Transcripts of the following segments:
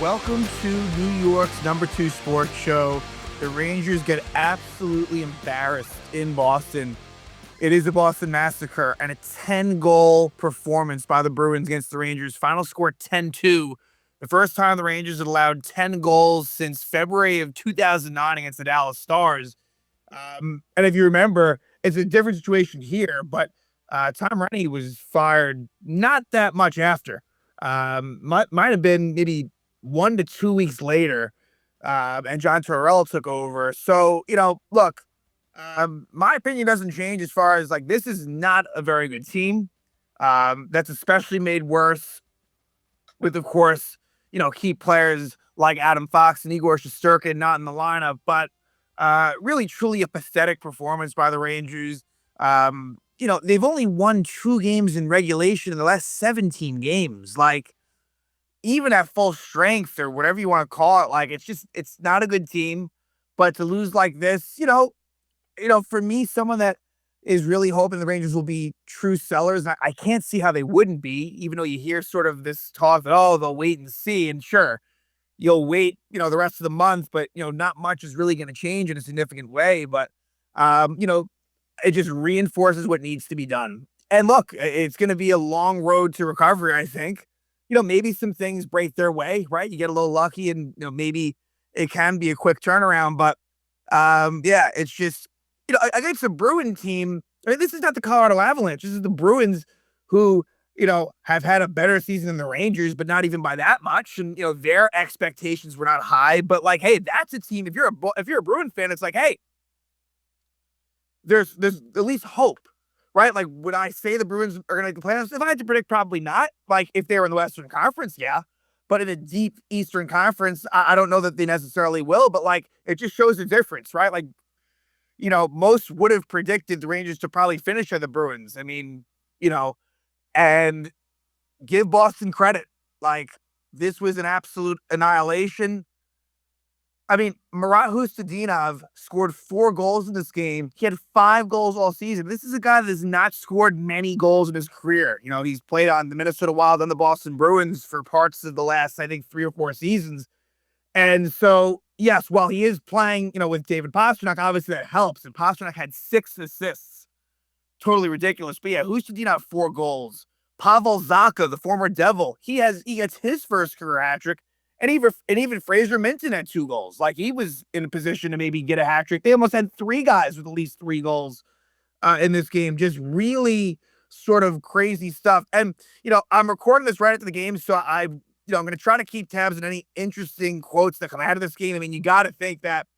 Welcome to New York's #2 sports show. The Rangers get absolutely embarrassed in Boston. It is a Boston Massacre and a 10-goal performance by the Bruins against the Rangers. Final score 10-2. The first time the Rangers had allowed 10 goals since February of 2009 against the Dallas Stars. And if you remember, it's a different situation here, but Tom Rennie was fired not that much after. Might have been maybe 1 to 2 weeks later, and John Tortorella took over. So, look, my opinion doesn't change as far as like this is not a very good team. That's especially made worse with, of course, key players like Adam Fox and Igor Shesterkin not in the lineup, but really truly a pathetic performance by the Rangers. They've only won 2 games in regulation in the last 17 games. Like, even at full strength or whatever you want to call it, like it's not a good team. But to lose like this, for me, someone that is really hoping the Rangers will be true sellers, I can't see how they wouldn't be, even though you hear sort of this talk that, oh, they'll wait and see. And sure, you'll wait, the rest of the month, but not much is really going to change in a significant way. But it just reinforces what needs to be done. And look, it's going to be a long road to recovery, I think. Maybe some things break their way, right? You get a little lucky and, maybe it can be a quick turnaround. But, yeah, it's just, against the Bruin team, I mean, this is not the Colorado Avalanche. This is the Bruins who, have had a better season than the Rangers, but not even by that much. And, their expectations were not high. But, like, hey, that's a team. If you're a Bruin fan, it's like, hey, there's at least hope. Right? Like, would I say the Bruins are going to make the playoffs? If I had to predict, probably not. Like, if they were in the Western Conference, yeah. But in a deep Eastern Conference, I don't know that they necessarily will. But, like, it just shows the difference, right? Like, most would have predicted the Rangers to probably finish at the Bruins. I mean, and give Boston credit. Like, this was an absolute annihilation. I mean, Marat Hustadinov scored 4 goals in this game. He had 5 goals all season. This is a guy that has not scored many goals in his career. He's played on the Minnesota Wild and the Boston Bruins for parts of the last, I think, 3 or 4 seasons. And so, yes, while he is playing, with David Pastrnak, obviously that helps. And Pastrnak had 6 assists. Totally ridiculous. But yeah, Hustadinov, 4 goals. Pavel Zacha, the former Devil, he gets his first career hat trick. And even Fraser Minton had 2 goals. Like, he was in a position to maybe get a hat trick. They almost had 3 guys with at least 3 goals in this game. Just really sort of crazy stuff. And, I'm recording this right after the game, so I'm going to try to keep tabs on any interesting quotes that come out of this game. I mean, you got to think that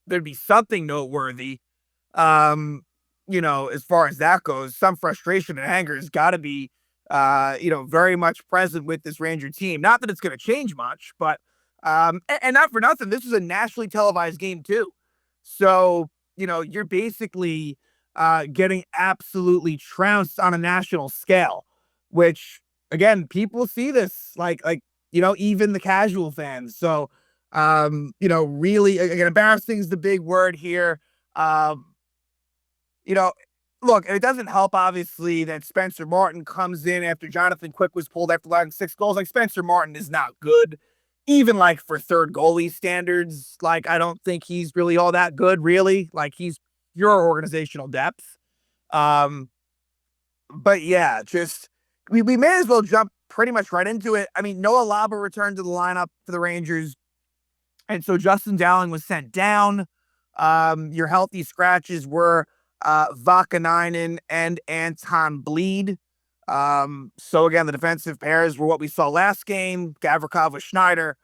there'd be something noteworthy, as far as that goes. Some frustration and anger has got to be very much present with this Ranger team. Not that it's going to change much, but, and not for nothing, this was a nationally televised game too. So, you're basically, getting absolutely trounced on a national scale, which again, people see this like, even the casual fans. So, really, again, embarrassing is the big word here. Look, it doesn't help, obviously, that Spencer Martin comes in after Jonathan Quick was pulled after allowing 6 goals. Like, Spencer Martin is not good, even, like, for third goalie standards. Like, I don't think he's really all that good, really. Like, he's pure organizational depth. But, yeah, just, we may as well jump pretty much right into it. I mean, Noah Laba returned to the lineup for the Rangers, and so Justin Dowling was sent down. Your healthy scratches were Vakanainen and Anton Bleed. So again, the defensive pairs were what we saw last game. Gavrikov with Schneider,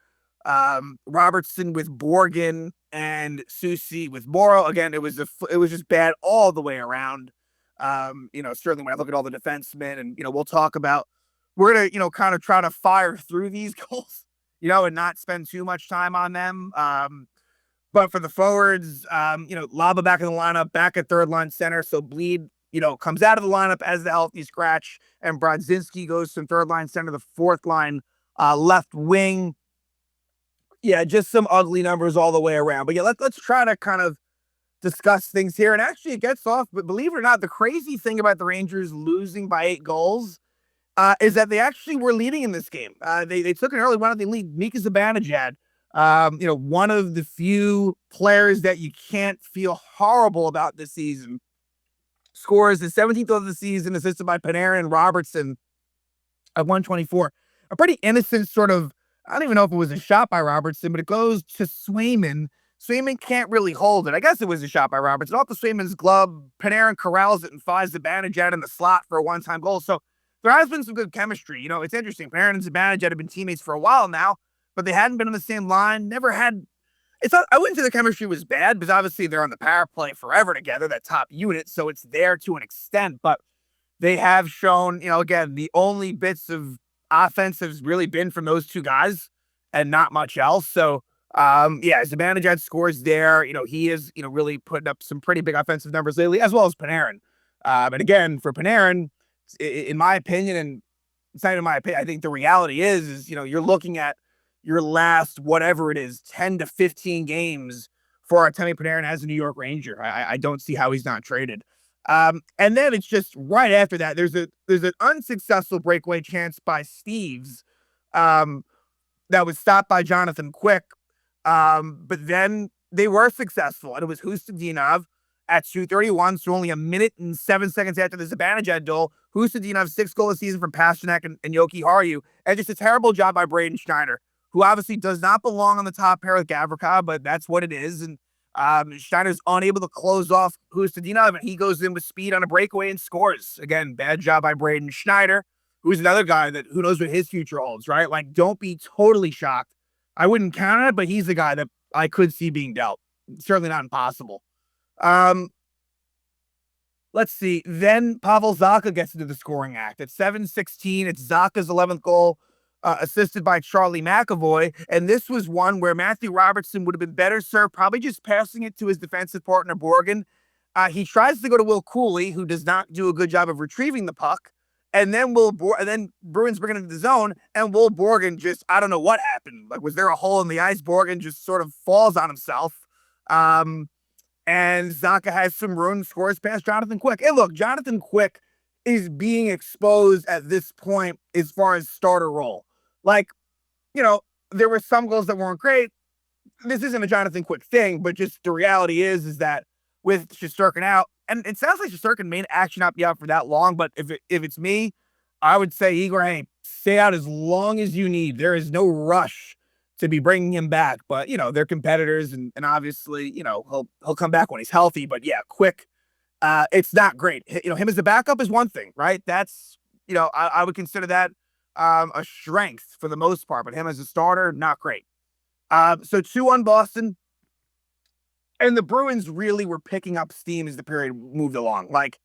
Robertson with Borgen, and Susi with Morrow. Again, it was just bad all the way around. Certainly when I look at all the defensemen, and we'll talk about, we're gonna kind of try to fire through these goals, and not spend too much time on them. But for the forwards, Laba back in the lineup, back at third line center. So Bleed, comes out of the lineup as the healthy scratch, and Brodzinski goes from third line center to fourth line left wing. Yeah, just some ugly numbers all the way around. But yeah, let's try to kind of discuss things here. And actually, it gets off. But believe it or not, the crazy thing about the Rangers losing by 8 goals is that they actually were leading in this game. They took an early 1-0 lead. Mika Zibanejad, one of the few players that you can't feel horrible about this season, scores the 17th of the season, assisted by Panarin and Robertson at 124. A pretty innocent sort of, I don't even know if it was a shot by Robertson, but it goes to Swayman. Swayman can't really hold it. I guess it was a shot by Robertson. Off the Swayman's glove, Panarin corrals it and finds Zibanejad in the slot for a one-time goal. So there has been some good chemistry. It's interesting. Panarin and Zibanejad have been teammates for a while now, but they hadn't been on the same line. Never had. It's not. I wouldn't say the chemistry was bad because obviously they're on the power play forever together, that top unit. So it's there to an extent, but they have shown, again, the only bits of offense has really been from those two guys and not much else. So, yeah, Zibanejad scores there. He is, really putting up some pretty big offensive numbers lately, as well as Panarin. And again, for Panarin, in my opinion, and it's not even my opinion, I think the reality is, you're looking at your last, whatever it is, 10 to 15 games for Artemi Panarin as a New York Ranger. I don't see how he's not traded. And then it's just right after that, there's an unsuccessful breakaway chance by Steves, that was stopped by Jonathan Quick. But then they were successful, and it was Hustadinov at 2:31, so only a minute and 7 seconds after the Zibanejad goal. Hustadinov's 6th goal of the season from Pasternak and Yoki Haru, and just a terrible job by Braden Schneider, who obviously does not belong on the top pair with Gavrikov, but that's what it is. And Schneider's unable to close off Hustadinov, and he goes in with speed on a breakaway and scores. Again, bad job by Braden Schneider, who's another guy that who knows what his future holds, right? Like, don't be totally shocked. I wouldn't count on it, but he's the guy that I could see being dealt. Certainly not impossible. Let's see. Then Pavel Zacha gets into the scoring act. At 7:16, it's Zacha's 11th goal, assisted by Charlie McAvoy. And this was one where Matthew Robertson would have been better served, probably just passing it to his defensive partner, Borgen. He tries to go to Will Cooley, who does not do a good job of retrieving the puck. And then Bruins bring it into the zone, and Will Borgen just, I don't know what happened. Like, was there a hole in the ice? Borgen just sort of falls on himself. And Zacha has some room, scores past Jonathan Quick. And look, Jonathan Quick is being exposed at this point as far as starter role. Like, there were some goals that weren't great. This isn't a Jonathan Quick thing, but just the reality is that with Shesterkin out, and it sounds like Shesterkin may actually not be out for that long, but if it's me, I would say, Igor, hey, stay out as long as you need. There is no rush to be bringing him back, but they're competitors, and obviously, he'll come back when he's healthy. But yeah, Quick, it's not great. Him as the backup is one thing, right? That's I would consider that a strength for the most part, but him as a starter, not great. So 2-1 Boston, and the Bruins really were picking up steam as the period moved along. Like,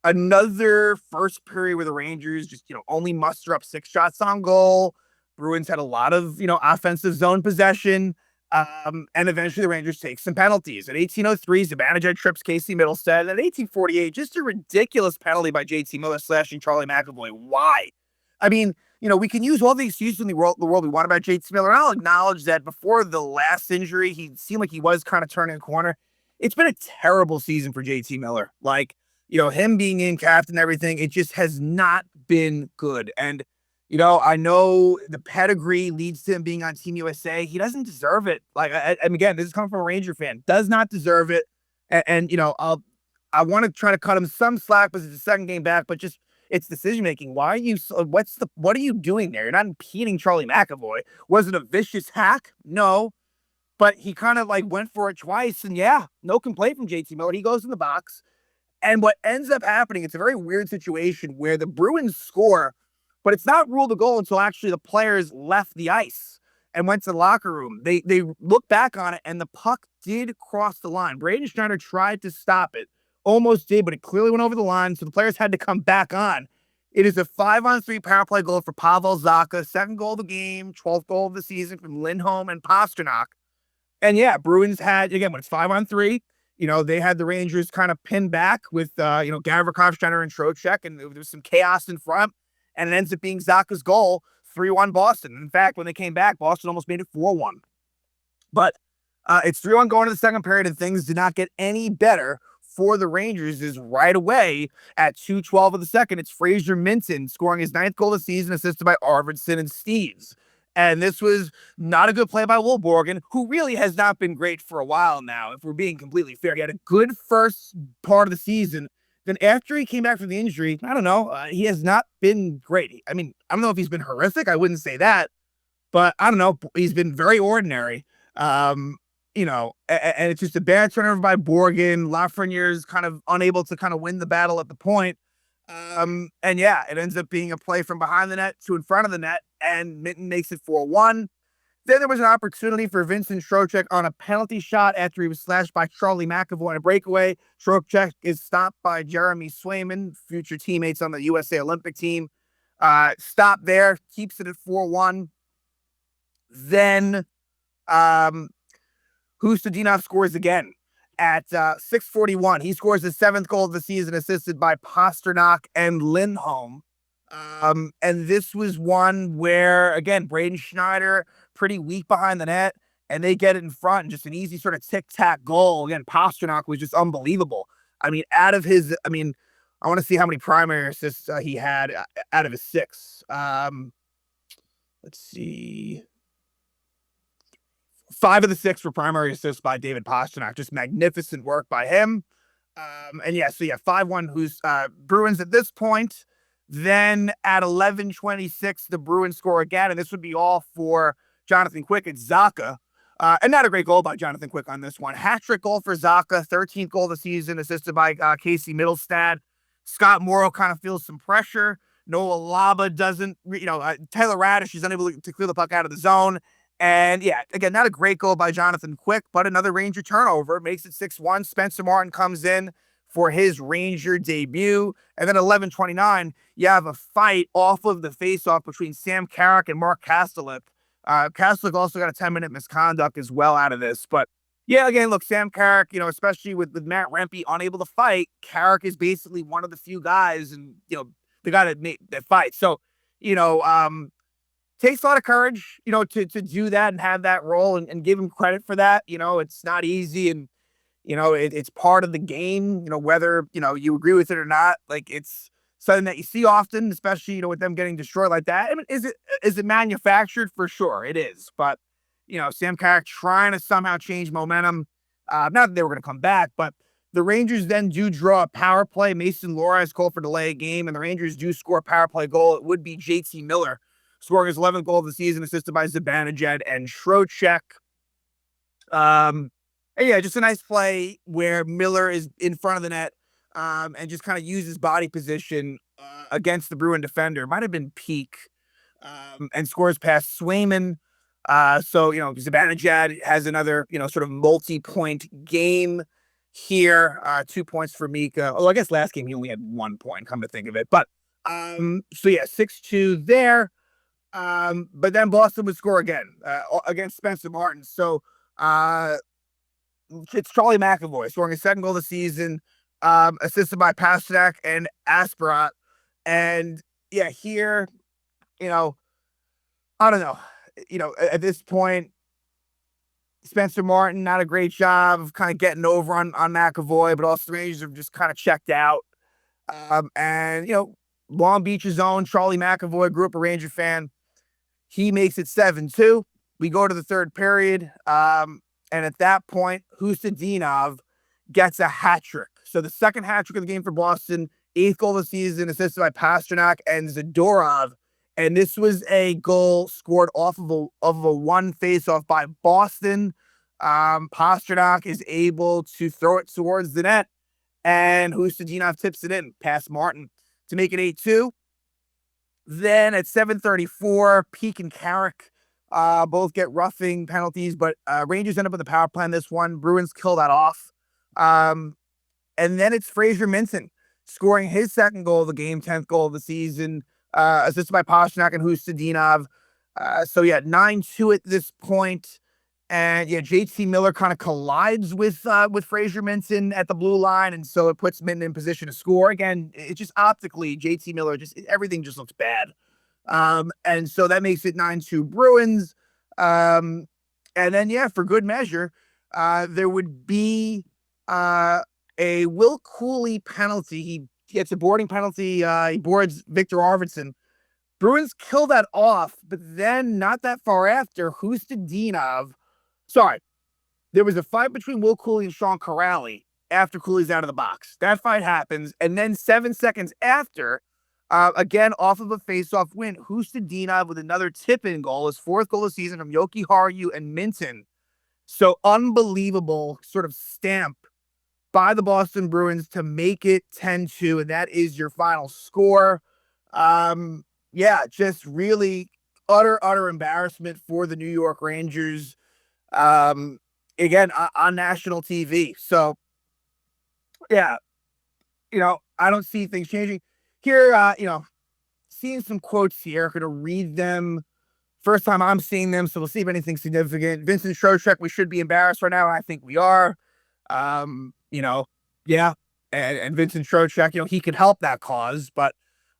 another first period where the Rangers just only muster up 6 shots on goal. Bruins had a lot of, offensive zone possession. And eventually the Rangers take some penalties. At 18:03, Zibanejad trips Casey Middlestead. At 18:48, just a ridiculous penalty by JT Miller slashing Charlie McAvoy. Why? I mean, we can use all the excuses in the world we want about JT Miller. And I'll acknowledge that before the last injury, he seemed like he was kind of turning a corner. It's been a terrible season for JT Miller. Like, him being in captain and everything, it just has not been good. And I know the pedigree leads to him being on Team USA. He doesn't deserve it. Like, and again, this is coming from a Ranger fan. Does not deserve it. And I want to try to cut him some slack because it's the second game back, but just it's decision making. Why are you? What are you doing there? You're not impeding Charlie McAvoy. Was it a vicious hack? No, but he kind of went for it twice, and yeah, no complaint from JT Miller. He goes in the box, and what ends up happening? It's a very weird situation where the Bruins score. But it's not ruled a goal until actually the players left the ice and went to the locker room. They look back on it, and the puck did cross the line. Braden Schneider tried to stop it, almost did, but it clearly went over the line, so the players had to come back on. It is a 5-on-3 power play goal for Pavel Zacha, 2nd goal of the game, 12th goal of the season from Lindholm and Pasternak. And yeah, Bruins had, again, when it's 5-on-3, they had the Rangers kind of pinned back with, Gavrikov, Schneider, and Trocheck, and there was some chaos in front. And it ends up being Zacha's goal, 3-1 Boston. In fact, when they came back, Boston almost made it 4-1. But it's 3-1 going to the second period, and things did not get any better for the Rangers is right away at 2:12 of the second. It's Fraser Minton scoring his 9th goal of the season, assisted by Arvidsson and Steves. And this was not a good play by Will Borgen, who really has not been great for a while now, if we're being completely fair. He had a good first part of the season. Then after he came back from the injury, I don't know, he has not been great. I mean, I don't know if he's been horrific. I wouldn't say that. But I don't know. He's been very ordinary. Um, and it's just a bad turnover by Borgen. Lafreniere's kind of unable to kind of win the battle at the point. And yeah, it ends up being a play from behind the net to in front of the net, and Minton makes it 4-1. Then there was an opportunity for Vincent Trocheck on a penalty shot after he was slashed by Charlie McAvoy on a breakaway. Trocheck is stopped by Jeremy Swayman, future teammates on the USA Olympic team. Stop there, keeps it at 4-1. Then Hustadinov scores again at 6:41. He scores his 7th goal of the season, assisted by Pasternak and Lindholm. And this was one where, again, Braden Schneider, pretty weak behind the net, and they get it in front, and just an easy sort of tic-tac goal. Again, Pasternak was just unbelievable. I mean, I want to see how many primary assists he had out of his 6. Let's see. 5 of the 6 were primary assists by David Pasternak. Just magnificent work by him. 5-1 who's Bruins at this point. Then at 11:26, the Bruins score again, and this would be all for Jonathan Quick at Zacha. And not a great goal by Jonathan Quick on this one. Hat-trick goal for Zacha, 13th goal of the season, assisted by Casey Middlestad. Scott Morrow kind of feels some pressure. Noah Laba doesn't, Taylor Radish is unable to clear the puck out of the zone. And yeah, again, not a great goal by Jonathan Quick, but another Ranger turnover makes it 6-1. Spencer Martin comes in for his Ranger debut. And then 11:29, you have a fight off of the faceoff between Sam Carrick and Mark Kastelik. Kastelik also got a 10-minute misconduct as well out of this. But yeah, again, look, Sam Carrick, especially with Matt Rempe unable to fight, Carrick is basically one of the few guys and, the guy that fights. So, takes a lot of courage, to do that and have that role and give him credit for that. It's not easy, and, it's part of the game, whether, you agree with it or not. Like, it's something that you see often, especially, with them getting destroyed like that. I mean, is it manufactured? For sure, it is. But, Sam Carrick trying to somehow change momentum. Not that they were going to come back, but the Rangers then do draw a power play. Mason Lohrei's called for delay a game, and the Rangers do score a power play goal. It would be JT Miller scoring his 11th goal of the season, assisted by Zibanejad and Trocheck. And yeah, just a nice play where Miller is in front of the net and just kind of uses body position against the Bruin defender. Might have been Peak, and scores past Swayman. So, Zibanejad has another, sort of multi-point game here. 2 points for Mika. Oh, I guess last game he only had 1 point, come to think of it. But, 6-2 there. But then Boston would score again against Spencer Martin. So it's Charlie McAvoy scoring his 2nd goal of the season, assisted by Pasternak and Asperat. And yeah, here, I don't know. At this point, Spencer Martin, not a great job of kind of getting over on McAvoy, but also the Rangers have just kind of checked out. And Long Beach's own Charlie McAvoy, grew up a Ranger fan. He makes it 7-2. We go to the 3rd period. And at that point, Hustadinov gets a hat trick. So the 2nd hat trick of the game for Boston, 8th goal of the season, assisted by Pasternak and Zadorov. And this was a goal scored off of a one faceoff by Boston. Pasternak is able to throw it towards the net, and Hustadinov tips it in past Martin to make it 8-2. Then at 7:34, Peak and Carrick both get roughing penalties, but Rangers end up with a power play on this one. Bruins kill that off. And then it's Fraser Minton scoring his 2nd goal of the game, 10th goal of the season, assisted by Pasternak and Hustadinov. So yeah, 9-2 at this point. And yeah, JT Miller kind of collides with Fraser Minton at the blue line, and so it puts Minton in position to score. Again, it just optically, JT Miller, everything just looks bad. And so that makes it 9-2 Bruins. And then yeah, for good measure, there would be a Will Cooley penalty. He gets a boarding penalty. He boards Victor Arvidsson. Bruins kill that off, but then not that far after, Hustadinov. Sorry, there was a fight between Will Cooley and Sean Corrali after Cooley's out of the box. That fight happens, and then 7 seconds after, again off of a face-off win, Hustadinov with another tip-in goal, his fourth goal of the season from Yoki Haru and Minton. So unbelievable sort of stamp by the Boston Bruins to make it 10-2, and that is your final score. Yeah, just really utter embarrassment for the New York Rangers. Again, on national TV. So, yeah, I don't see things changing here. Seeing some quotes here, going to read them. First time I'm seeing them, so we'll see if anything's significant. Vincent Trocheck, we should be embarrassed right now, and I think we are. Yeah, and Vincent Trocheck, he could help that cause, but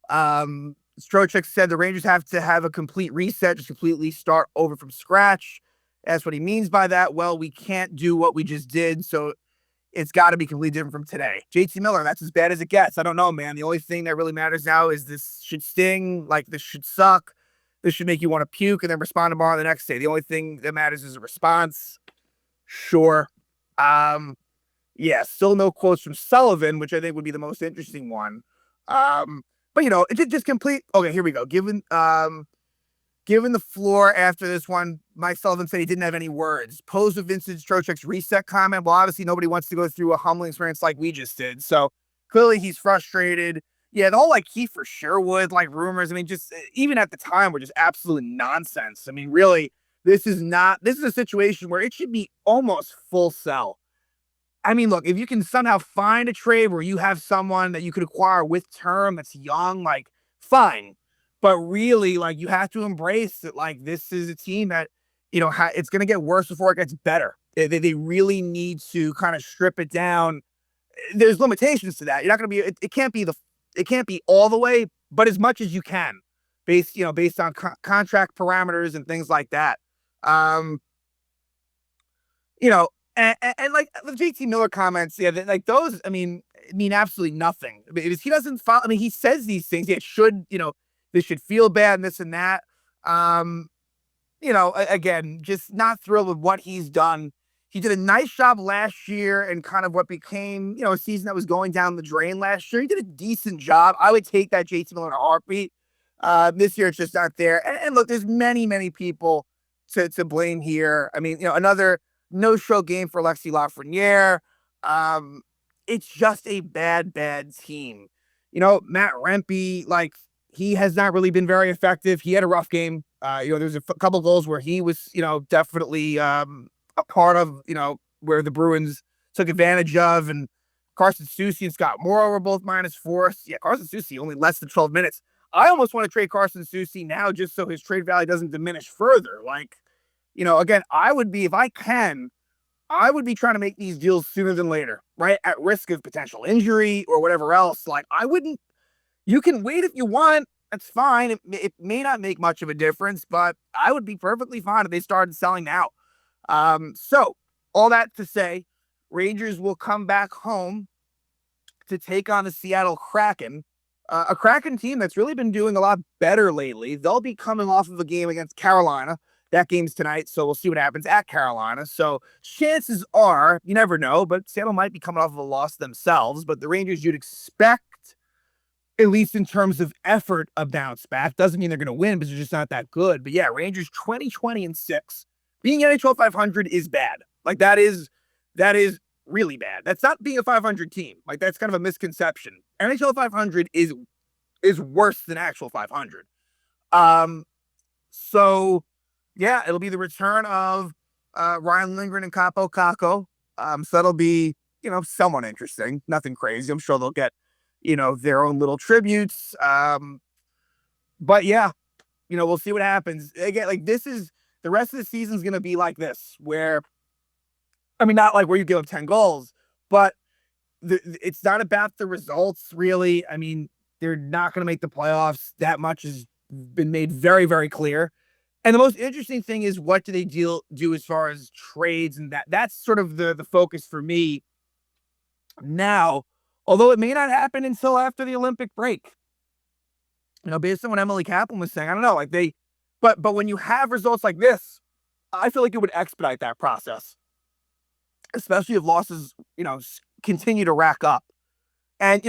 Trocheck said the Rangers have to have a complete reset, just completely start over from scratch. That's what he means by that. Well, we can't do what we just did, so it's got to be completely different from today. JT Miller, that's as bad as it gets. I don't know, man. The only thing that really matters now is this should sting, like this should suck. This should make you want to puke and then respond tomorrow the next day. The only thing that matters is a response. Sure. Yeah, still no quotes from Sullivan, which I think would be the most interesting one. But it just complete. Okay, here we go. Given the floor after this one, Mike Sullivan said he didn't have any words. Posed with Vincent Trocheck's reset comment. Well, obviously nobody wants to go through a humbling experience like we just did. So clearly he's frustrated. Yeah, the whole Kiefer Sherwood rumors. I mean, just even at the time were just absolute nonsense. I mean, really, this is a situation where it should be almost full sell. I mean, look, if you can somehow find a trade where you have someone that you could acquire with term that's young, fine. But really, you have to embrace that, this is a team that, it's going to get worse before it gets better. They really need to kind of strip it down. There's limitations to that. You're not going to be, it can't be all the way, but as much as you can based on contract parameters and things like that. And the JT Miller comments, yeah, those, I mean absolutely nothing. Because he doesn't follow. I mean, he says these things. Yeah, it should, this should feel bad and this and that. Again, just not thrilled with what he's done. He did a nice job last year and kind of what became, a season that was going down the drain last year. He did a decent job. I would take that JT Miller in a heartbeat. This year, it's just not there. And look, there's many people to blame here. I mean, another no-show game for Alexis Lafreniere. It's just a bad team. Matt Rempe, he has not really been very effective. He had a rough game. There's a couple goals where he was, definitely a part of, where the Bruins took advantage of. And Carson Soucy and Scott Morrow were both -4. Yeah, Carson Soucy only less than 12 minutes. I almost want to trade Carson Soucy now just so his trade value doesn't diminish further. Again, if I can, I would be trying to make these deals sooner than later, right? At risk of potential injury or whatever else. You can wait if you want. That's fine. It may not make much of a difference, but I would be perfectly fine if they started selling now. So all that to say, Rangers will come back home to take on the Seattle Kraken, a Kraken team that's really been doing a lot better lately. They'll be coming off of a game against Carolina. That game's tonight, so we'll see what happens at Carolina. So chances are, you never know, but Seattle might be coming off of a loss themselves. But the Rangers, you'd expect, at least in terms of effort, a bounce back. Doesn't mean they're going to win, but they're just not that good. But yeah, Rangers 20-20-6. Being NHL 500 is bad. That is really bad. That's not being a 500 team. That's kind of a misconception. NHL 500 is worse than actual 500. So yeah, it'll be the return of Ryan Lindgren and Capo Caco. So that'll be, somewhat interesting. Nothing crazy. I'm sure they'll get, their own little tributes. But yeah, we'll see what happens. Again, this is the rest of the season's going to be like this, where, I mean, not where you give up 10 goals, but it's not about the results, really. I mean, they're not going to make the playoffs. That much has been made very, very clear. And the most interesting thing is, what do they do as far as trades? And that's sort of the focus for me Now, although it may not happen until after the Olympic break, based on what Emily Kaplan was saying, I don't know, like but when you have results like this, I feel like it would expedite that process, especially if losses, continue to rack up. And,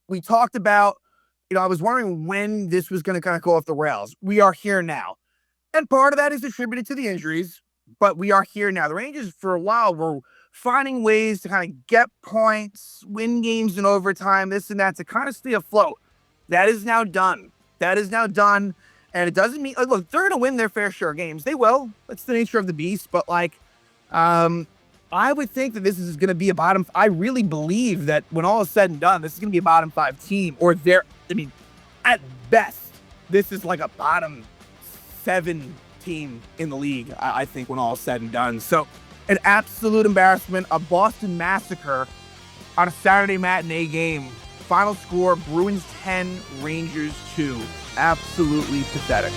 we talked about, I was wondering when this was going to kind of go off the rails. We are here now. And part of that is attributed to the injuries, but we are here now. The Rangers, for a while, were finding ways to kind of get points, win games in overtime, this and that, to kind of stay afloat. That is now done. That is now done. And it doesn't mean, look, they're going to win their fair share of games. They will. That's the nature of the beast. But, I would think that this is going to be a bottom. I really believe that when all is said and done, this is going to be a bottom 5 team. Or at best, this is like a bottom 7 team in the league, I think, when all is said and done. So, an absolute embarrassment, a Boston massacre on a Saturday matinee game. Final score, Bruins 10, Rangers 2. Absolutely pathetic.